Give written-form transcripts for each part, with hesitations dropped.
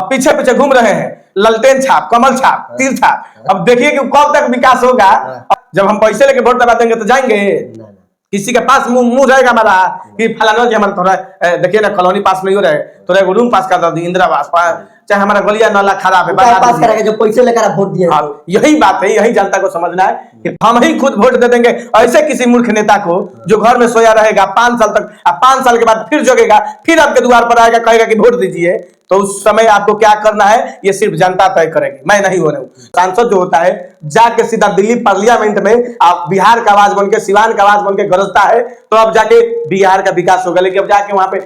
पीछे पीछे घूम रहे हैं, ललटेन छाप, कमल छाप, तीर छाप। अब देखिए कि कब तक विकास होगा। जब हम पैसे लेके वोट दबा देंगे तो जाएंगे? किसी के पास मुंह रहेगा हमारा कि फलाना जी हमारा थोड़ा देखिए ना कॉलोनी पास नहीं हो रहा है, थोड़ा एगो रूम पास कर दी, इंदिरा आवास, चाहे हमारा गलिया नाला खराब है पास करेंगे जो पैसे लेकर आप वोट दिए। यही बात है, यही जनता को समझना है कि हम ही खुद वोट दे देंगे ऐसे किसी मूर्ख नेता को जो घर में सोया रहेगा 5 साल तक, 5 साल के बाद फिर जगेगा, फिर आपके द्वार पर आएगा, कहेगा कि वोट दीजिए। तो उस समय आपको क्या करना है ये सिर्फ जनता तय करेगी, मैं नहीं हो रहा हूँ। सांसद जो होता है जाके सीधा दिल्ली पार्लियामेंट में आप बिहार का आवाज बन के, सिवान का आवाज बन के गरजता है, तो अब जाके बिहार का विकास होगा। लेकिन अब जाके वहां पे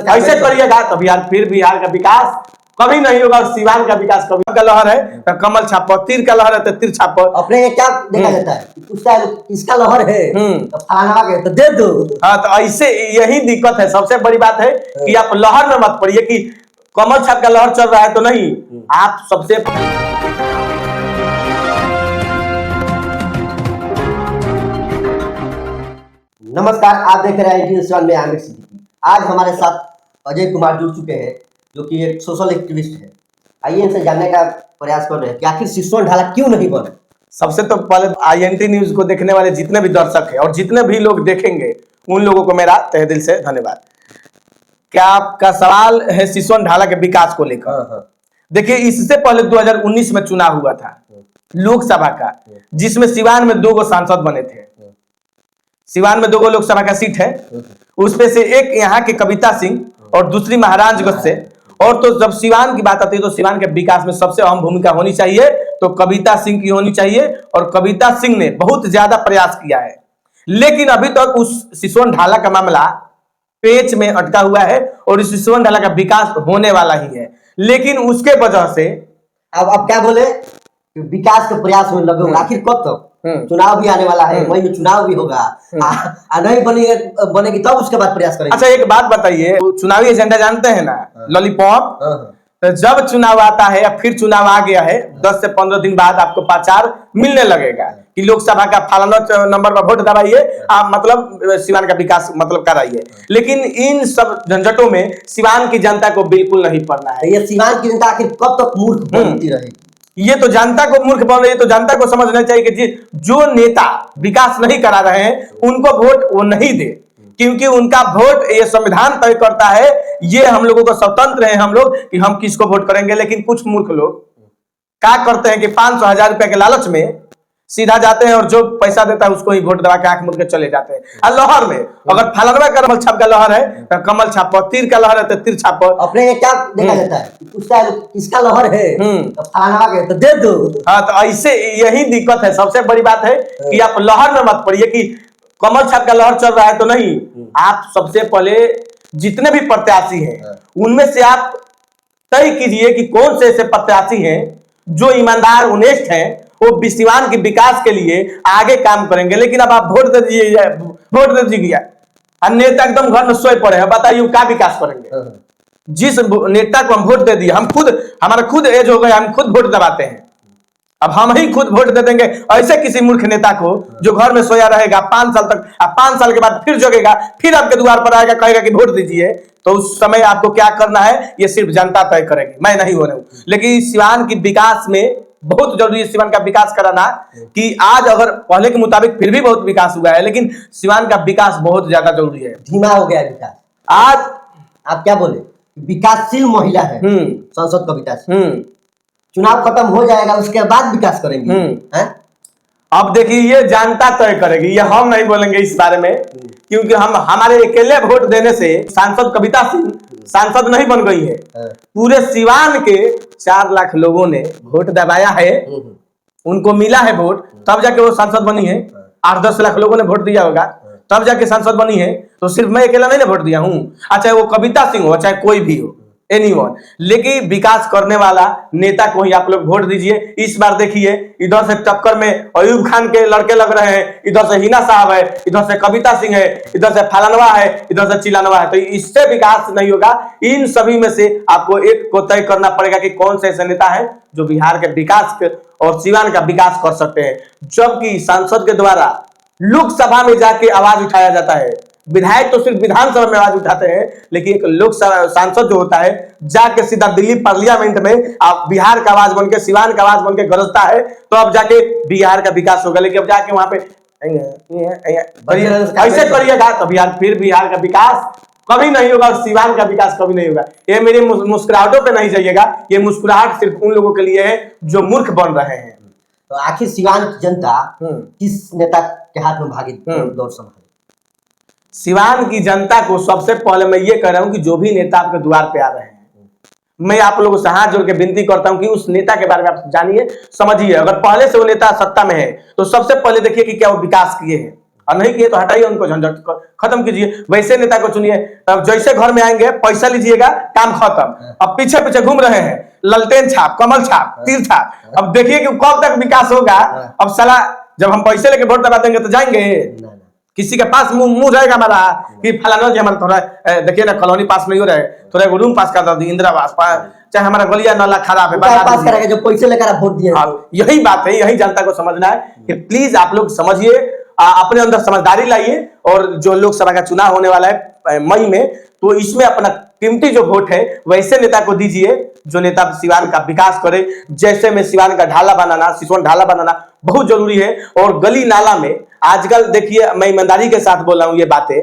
ऐसे करिएगा तो बिहार का विकास कभी नहीं होगा, और सिवान का विकास कभी का लहर है तो कमल छाप, तीर का लहर है तो तीर छाप। अपने क्या देखा जाता है, उसका इसका लहर है तो फलाना के तो दे दो। हाँ, तो ऐसे यही दिक्कत है। सबसे बड़ी बात है कि आप लहर में मत पड़िए कि कमल छाप का लहर चल रहा है तो नहीं। आप सबसे नमस्कार, आप देख रहे हैं इंडियन में आमिर सिद्दीकी। आज हमारे साथ अजय कुमार जुड़ चुके हैं जो कि एक सोशल एक्टिविस्ट है। आइए इनसे जानने का प्रयास कर रहे हैं कि आखिर सिसोन ढाला क्यों नहीं बने। सबसे तो पहले INT न्यूज को देखने वाले जितने भी दर्शक हैं और जितने भी लोग देखेंगे उन लोगों को मेरा तहे दिल से धन्यवाद। क्या आपका सवाल है सिसोन ढाला के विकास को लेकर? देखिए, इससे पहले 2019 में चुनाव हुआ था लोकसभा का, जिसमें सिवान में 2 सांसद बने थे। सिवान में 2 लोकसभा का सीट है, उसमें से एक यहाँ के कविता सिंह और दूसरी महाराजगंज से। और तो जब सिवान की बात आती है तो सिवान के विकास में सबसे अहम भूमिका होनी चाहिए तो कविता सिंह की होनी चाहिए, और कविता सिंह ने बहुत ज्यादा प्रयास किया है। लेकिन अभी तक उस सिसोन ढाला का मामला पेच में अटका हुआ है और इस सिसोन ढाला का विकास होने वाला ही है। लेकिन उसके वजह से अब क्या बोले, विकास के प्रयास में लगे। आखिर कब तक? चुनाव भी आने वाला है, वही में चुनाव भी होगा, नहीं बनेगी तब उसके बाद प्रयास करेंगे। अच्छा, एक बात बताइए, चुनावी एजेंडा जानते हैं ना, लॉलीपॉप। तो जब चुनाव आता है या फिर चुनाव आ गया है 10 से 15 दिन बाद आपको प्रचार मिलने लगेगा कि लोकसभा का फलाना नंबर पर वोट दबाइए, आप मतलब सिवान का विकास मतलब कराइए। लेकिन इन सब झंझटों में सिवान की जनता को बिल्कुल नहीं पड़ना है। ये सिवान की जनता आखिर कब तक मूर्ख बनती रहेगी? ये तो जनता को मूर्ख बन रही है। तो जनता को समझना चाहिए कि जो नेता विकास नहीं करा रहे हैं उनको वोट वो नहीं दे, क्योंकि उनका वोट ये संविधान तय करता है। ये हम लोगों को स्वतंत्र है हम लोग कि हम किसको वोट करेंगे। लेकिन कुछ मूर्ख लोग क्या करते हैं कि 500-1000 रुपए के लालच में सीधा जाते हैं और जो पैसा देता है उसको ही वोट दबा के आंख मूंद के चले जाते हैं। और लहर में अगर फलाना का कमल छाप का लहर है तो कमल छाप, तीर का लहर है तो तीर छाप। अपने क्या देखा जाता है, उसका इसका लहर है तो फलाना के तो दे दो। हाँ, तो ऐसे यही दिक्कत है। सबसे बड़ी बात है कि आप लहर में मत पड़िए कि कमल छाप का लहर चल रहा है तो नहीं। आप सबसे पहले जितने भी प्रत्याशी हैं उनमें से आप तय कीजिए कि कौन से ऐसे प्रत्याशी हैं जो ईमानदार ऑनेस्ट हैं, वो सिवान के विकास के लिए आगे काम करेंगे। लेकिन अब आप वोट दे दीजिए, नेता एकदम घर में सोए पड़े हैं, बताइए क्या विकास करेंगे? जिस नेता को हम वोट दे दिए, हम खुद हमारा खुद एज हो गया, हम खुद वोट दबाते हैं, अब हम ही खुद वोट दे देंगे ऐसे किसी मूर्ख नेता को जो घर में सोया रहेगा 5 साल तक, 5 साल के बाद फिर जगेगा, फिर आपके द्वार पर आएगा, कहेगा कि वोट दीजिए। तो उस समय आपको क्या करना है ये सिर्फ जनता तय करेगी, मैं नहीं हो रहा हूँ। लेकिन सिवान की विकास में बहुत जरूरी है सिवान का विकास कराना, कि आज अगर पहले के मुताबिक फिर भी बहुत विकास हुआ है, लेकिन सिवान का विकास बहुत ज्यादा जरूरी है। धीमा हो गया विकास। आज आप क्या बोले, विकासशील महिला है सांसद कविता सिंह, चुनाव खत्म हो जाएगा उसके बाद विकास करेंगे। अब देखिए ये जनता तय करेगी, ये हम नहीं बोलेंगे इस बारे में, क्योंकि हम हमारे अकेले वोट देने से सांसद कविता सिंह सांसद नहीं बन गई है। पूरे सिवान के 4 लाख लोगों ने वोट दबाया है, उनको मिला है वोट, तब जाके वो सांसद बनी है। 8-10 लाख लोगों ने वोट दिया होगा तब जाके सांसद बनी है। तो सिर्फ मैं अकेला नहीं ना वोट दिया हूँ, चाहे वो कविता सिंह हो चाहे कोई भी हो, एनीवन। लेकिन विकास करने वाला नेता को ही आप लोग वोट दीजिए। इस बार देखिए इधर से टक्कर में अयूब खान के लड़के लग रहे हैं, इधर से हिना साहब है, इधर से कविता सिंह है, इधर से फलानवा है, इधर से चिलानवा है। तो इससे विकास नहीं होगा। इन सभी में से आपको एक को तय करना पड़ेगा कि कौन से ऐसे नेता है जो बिहार के विकास के और सिवान का विकास कर सकते हैं। जबकि सांसद के द्वारा लोकसभा में जाके आवाज उठाया जाता है, विधायक तो सिर्फ विधानसभा में आवाज उठाते हैं, लेकिन एक लोकसभा सांसद जो होता है जाके सीधा दिल्ली पार्लियामेंट में आप बिहार का आवाज बन के, सिवान का आवाज बन के गरजता है, तो अब जाके बिहार का विकास होगा। लेकिन अब जाके वहां पे ऐसे करिएगा तो बिहार, फिर बिहार का विकास कभी नहीं होगा और सिवान का विकास कभी नहीं होगा। ये मेरी मुस्कुराहटों पे नहीं जाइएगा, ये मुस्कुराहट सिर्फ उन लोगों के लिए है जो मूर्ख बन रहे हैं। तो आखिर सिवान की जनता किस नेता के हाथ में भागी दौड़ संभाले? सिवान की जनता को सबसे पहले मैं ये कह रहा हूं कि जो भी नेता आपके द्वार पे आ रहे हैं, मैं आप लोगों से हाथ जोड़ के विनती करता हूं कि उस नेता के बारे में आप जानिए, समझिए। अगर पहले से वो नेता सत्ता में है तो सबसे पहले देखिए कि क्या वो विकास किए हैं, और नहीं किए तो हटाइए उनको, झंझट खत्म कीजिए। वैसे नेता को चुनिए। अब जैसे घर में आएंगे पैसा लीजिएगा, काम खत्म। अब पीछे पीछे घूम रहे हैं, ललटेन छाप, कमल छाप, तीर छाप। अब देखिए कि कब तक विकास होगा। अब साला जब हम पैसे लेके वोट दबा देंगे तो जाएंगे, किसी के पास मुंह रहेगा हमारा कि फलाना जी हमारा थोड़ा देखिए ना कॉलोनी पास नहीं हो रहा है, थोड़ा एक रूम पास कर दो, इंदिरा आवास, चाहे हमारा गलिया नाला खराब है पास करेंगे जो पैसे लेकर आप वोट दिए। यही बात है, यही जनता को समझना है कि प्लीज आप लोग समझिए, अपने अंदर समझदारी लाइए। और जो लोकसभा का चुनाव होने वाला है मई में, तो इसमें अपना कीमती जो वोट है वैसे नेता को दीजिए जो नेता सिवान का विकास करे। जैसे में सिवान का ढाला बनाना, सिसवन ढाला बनाना बहुत जरूरी है। और गली नाला में आजकल देखिए, मैं ईमानदारी के साथ बोल रहा हूं ये बातें,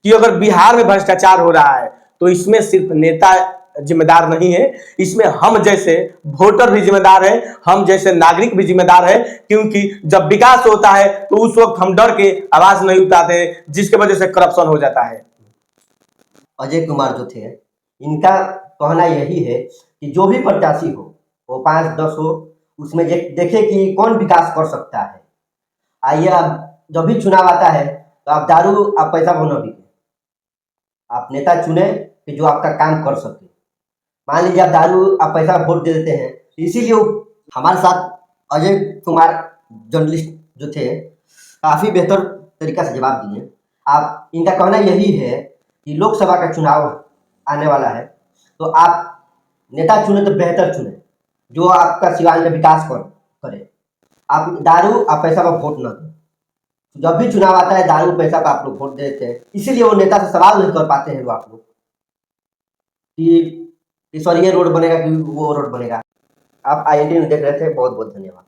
कि अगर बिहार में भ्रष्टाचार हो रहा है तो इसमें सिर्फ नेता जिम्मेदार नहीं है, इसमें हम जैसे वोटर भी जिम्मेदार है, हम जैसे नागरिक भी जिम्मेदार है। क्योंकि जब विकास होता है तो उस वक्त हम डर के आवाज नहीं उठाते, जिसके वजह से करप्शन हो जाता है। अजय कुमार जो थे, इनका कहना यही है कि जो भी प्रत्याशी हो, वो 5-10 हो, उसमें देखे कि कौन विकास कर सकता है। आइए, अब जब भी चुनाव आता है तो आप दारू, आप पैसा न बिके, आप नेता चुने कि जो आपका काम कर सके। मान लीजिए आप दारू, आप पैसा वोट दे देते हैं, इसीलिए हमारे साथ अजय कुमार जर्नलिस्ट जो थे काफी बेहतर तरीका से जवाब दिए। आप, इनका कहना यही है कि लोकसभा का चुनाव आने वाला है, तो आप नेता चुने तो बेहतर चुने जो आपका सिवान में विकास करे। आप दारू, आप पैसा पर वोट न दें। जब भी चुनाव आता है दारू पैसा पर आप लोग वोट देते हैं, इसीलिए वो नेता से सवाल नहीं कर पाते हैं आप लोग कि सर ये रोड बनेगा कि वो रोड बनेगा। आप INT में देख रहे थे, बहुत बहुत धन्यवाद।